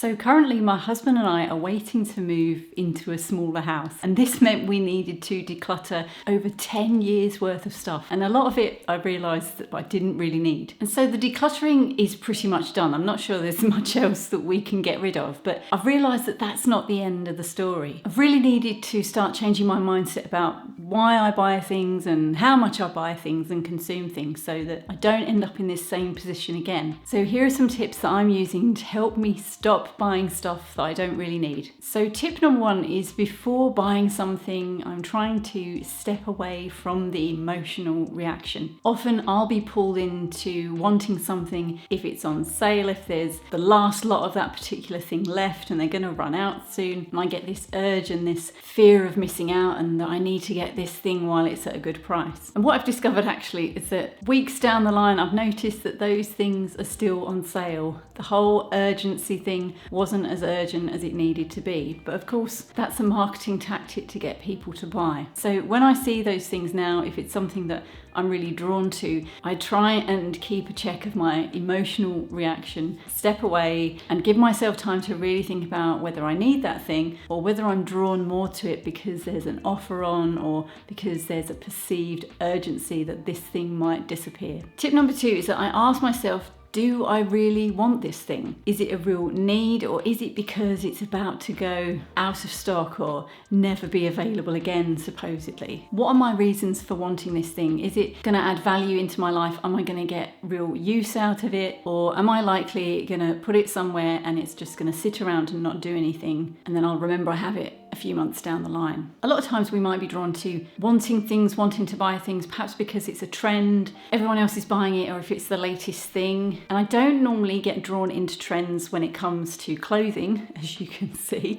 So currently my husband and I are waiting to move into a smaller house, and this meant we needed to declutter over 10 years worth of stuff, and a lot of it I realised that I didn't really need. And so the decluttering is pretty much done. I'm not sure there's much else that we can get rid of, but I've realised that that's not the end of the story. I've really needed to start changing my mindset about why I buy things and how much I buy things and consume things so that I don't end up in this same position again. So here are some tips that I'm using to help me stop buying stuff that I don't really need. So tip number one is, before buying something, I'm trying to step away from the emotional reaction. Often I'll be pulled into wanting something if it's on sale, if there's the last lot of that particular thing left and they're going to run out soon, and I get this urge and this fear of missing out and that I need to get this thing while it's at a good price. And what I've discovered actually is that weeks down the line I've noticed that those things are still on sale. The whole urgency thing wasn't as urgent as it needed to be, but of course that's a marketing tactic to get people to buy. So when I see those things now, if it's something that I'm really drawn to, I try and keep a check of my emotional reaction, step away and give myself time to really think about whether I need that thing or whether I'm drawn more to it because there's an offer on or because there's a perceived urgency that this thing might disappear. Tip number two is that I ask myself, do I really want this thing? Is it a real need, or is it because it's about to go out of stock or never be available again, supposedly? What are my reasons for wanting this thing? Is it going to add value into my life? Am I going to get real use out of it? Or am I likely going to put it somewhere and it's just going to sit around and not do anything, and then I'll remember I have it a few months down the line? A lot of times we might be drawn to wanting things, wanting to buy things, perhaps because it's a trend, everyone else is buying it, or if it's the latest thing. And I don't normally get drawn into trends when it comes to clothing, as you can see.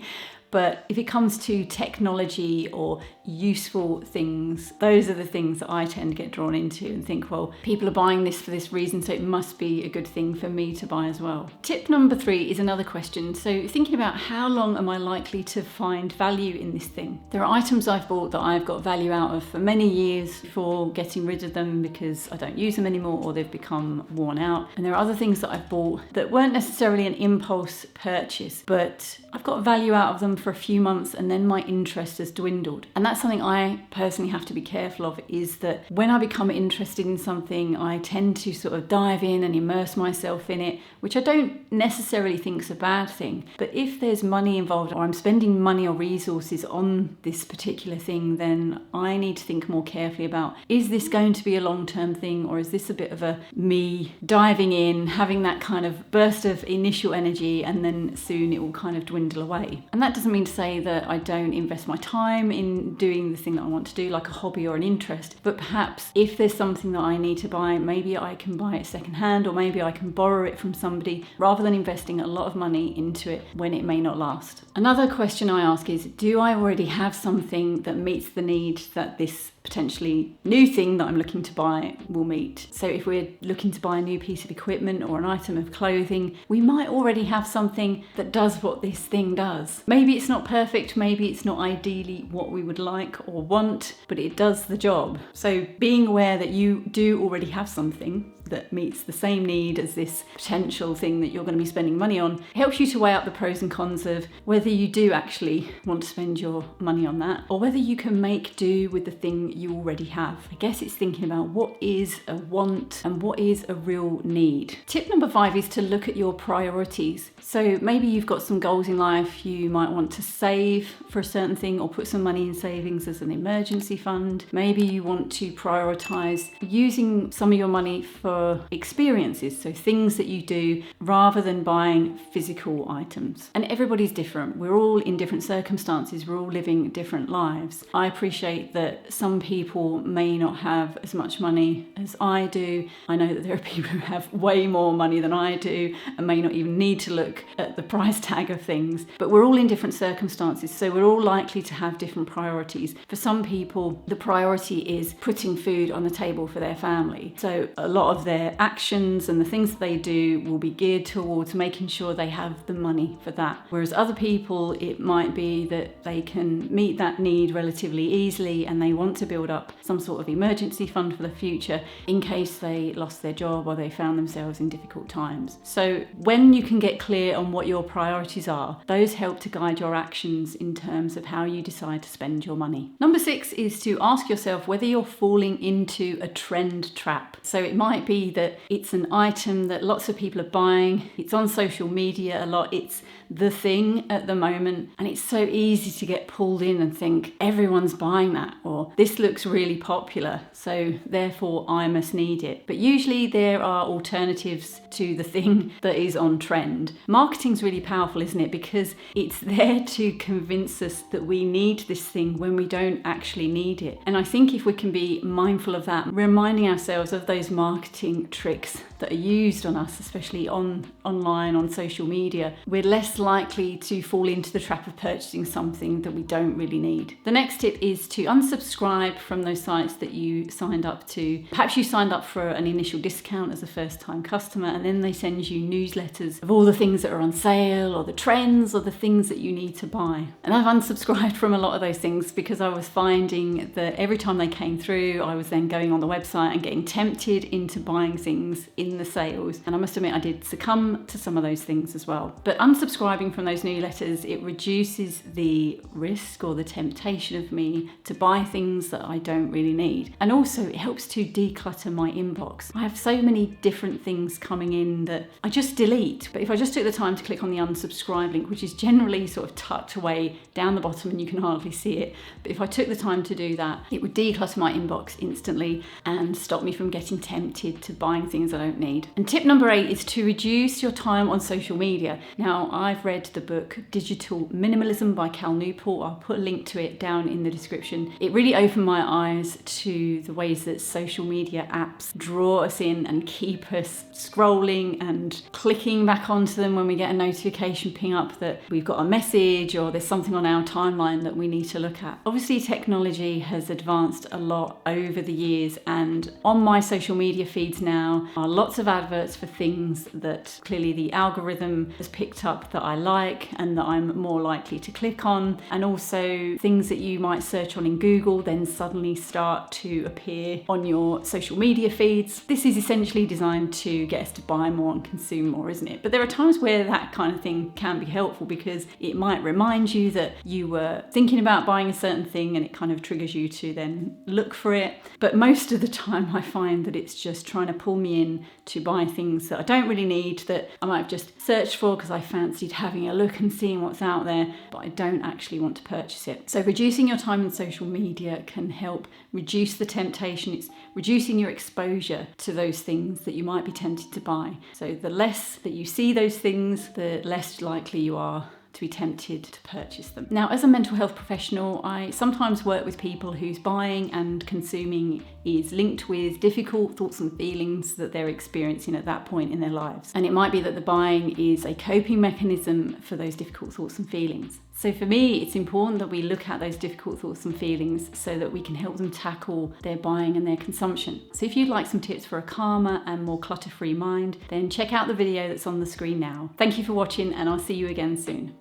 But if it comes to technology or useful things, those are the things that I tend to get drawn into and think, well, people are buying this for this reason, so it must be a good thing for me to buy as well. Tip number three is another question. So thinking about, how long am I likely to find value in this thing? There are items I've bought that I've got value out of for many years before getting rid of them because I don't use them anymore or they've become worn out. And there are other things that I've bought that weren't necessarily an impulse purchase, but I've got value out of them for a few months and then my interest has dwindled. And that's something I personally have to be careful of, is that when I become interested in something, I tend to sort of dive in and immerse myself in it, which I don't necessarily think is a bad thing. But if there's money involved, or I'm spending money or resources on this particular thing, then I need to think more carefully about, is this going to be a long-term thing, or is this a bit of a me diving in, having that kind of burst of initial energy and then soon it will kind of dwindle away. And that doesn't mean to say that I don't invest my time in doing the thing that I want to do, like a hobby or an interest, but perhaps if there's something that I need to buy, maybe I can buy it secondhand, or maybe I can borrow it from somebody, rather than investing a lot of money into it when it may not last. Another question I ask is, do I already have something that meets the need that this potentially new thing that I'm looking to buy will meet? So if we're looking to buy a new piece of equipment or an item of clothing, we might already have something that does what this thing does. Maybe it's not perfect, maybe it's not ideally what we would like or want, but it does the job. So being aware that you do already have something that meets the same need as this potential thing that you're going to be spending money on helps you to weigh up the pros and cons of whether you do actually want to spend your money on that, or whether you can make do with the thing you already have. I guess it's thinking about what is a want and what is a real need. Tip number five is to look at your priorities. So maybe you've got some goals in life. You might want to save for a certain thing or put some money in savings as an emergency fund. Maybe you want to prioritize using some of your money for experiences, so things that you do, rather than buying physical items. And everybody's different. We're all in different circumstances. We're all living different lives. I appreciate that some people may not have as much money as I do. I know that there are people who have way more money than I do and may not even need to look at the price tag of things. But we're all in different circumstances, so we're all likely to have different priorities. For some people, the priority is putting food on the table for their family. So a lot of their actions and the things that they do will be geared towards making sure they have the money for that. Whereas other people, it might be that they can meet that need relatively easily and they want to build up some sort of emergency fund for the future in case they lost their job or they found themselves in difficult times. So when you can get clear on what your priorities are, those help to guide your actions in terms of how you decide to spend your money. Number 6 is to ask yourself whether you're falling into a trend trap. So it might be that it's an item that lots of people are buying, it's on social media a lot, it's the thing at the moment, and it's so easy to get pulled in and think everyone's buying that, or this looks really popular, so therefore I must need it. But usually there are alternatives to the thing that is on trend. Marketing's really powerful, isn't it? Because it's there to convince us that we need this thing when we don't actually need it. And I think if we can be mindful of that, reminding ourselves of those marketing tricks that are used on us, especially online, on social media, we're less likely to fall into the trap of purchasing something that we don't really need. The next tip is to unsubscribe from those sites that you signed up to. Perhaps you signed up for an initial discount as a first-time customer, and then they send you newsletters of all the things that are on sale or the trends or the things that you need to buy. And I've unsubscribed from a lot of those things because I was finding that every time they came through, I was then going on the website and getting tempted into buying things in the sales. And I must admit, I did succumb to some of those things as well. But unsubscribing from those newsletters, it reduces the risk or the temptation of me to buy things that I don't really need. And also it helps to declutter my inbox. I have so many different things coming in that I just delete. But if I just took the time to click on the unsubscribe link, which is generally sort of tucked away down the bottom and you can hardly see it, but if I took the time to do that, it would declutter my inbox instantly and stop me from getting tempted to buying things I don't need. And tip number 8 is to reduce your time on social media. Now, I've read the book Digital Minimalism by Cal Newport. I'll put a link to it down in the description. It really opened my eyes to the ways that social media apps draw us in and keep us scrolling and clicking back onto them when we get a notification ping up that we've got a message or there's something on our timeline that we need to look at. Obviously, technology has advanced a lot over the years, and on my social media feeds now are lots of adverts for things that clearly the algorithm has picked up that I like and that I'm more likely to click on, and also things that you might search on in Google then suddenly start to appear on your social media feeds. This is essentially designed to get us to buy more and consume more, isn't it? But there are times where that kind of thing can be helpful because it might remind you that you were thinking about buying a certain thing and it kind of triggers you to then look for it. But most of the time I find that it's just trying to pull me in to buy things that I don't really need, that I might have just searched for because I fancied having a look and seeing what's out there, but I don't actually want to purchase it. So reducing your time on social media can help reduce the temptation. It's reducing your exposure to those things that you might be tempted to buy. So the less that you see those things, the less likely you are to be tempted to purchase them. Now, as a mental health professional, I sometimes work with people whose buying and consuming is linked with difficult thoughts and feelings that they're experiencing at that point in their lives. And it might be that the buying is a coping mechanism for those difficult thoughts and feelings. So for me, it's important that we look at those difficult thoughts and feelings so that we can help them tackle their buying and their consumption. So if you'd like some tips for a calmer and more clutter-free mind, then check out the video that's on the screen now. Thank you for watching, and I'll see you again soon.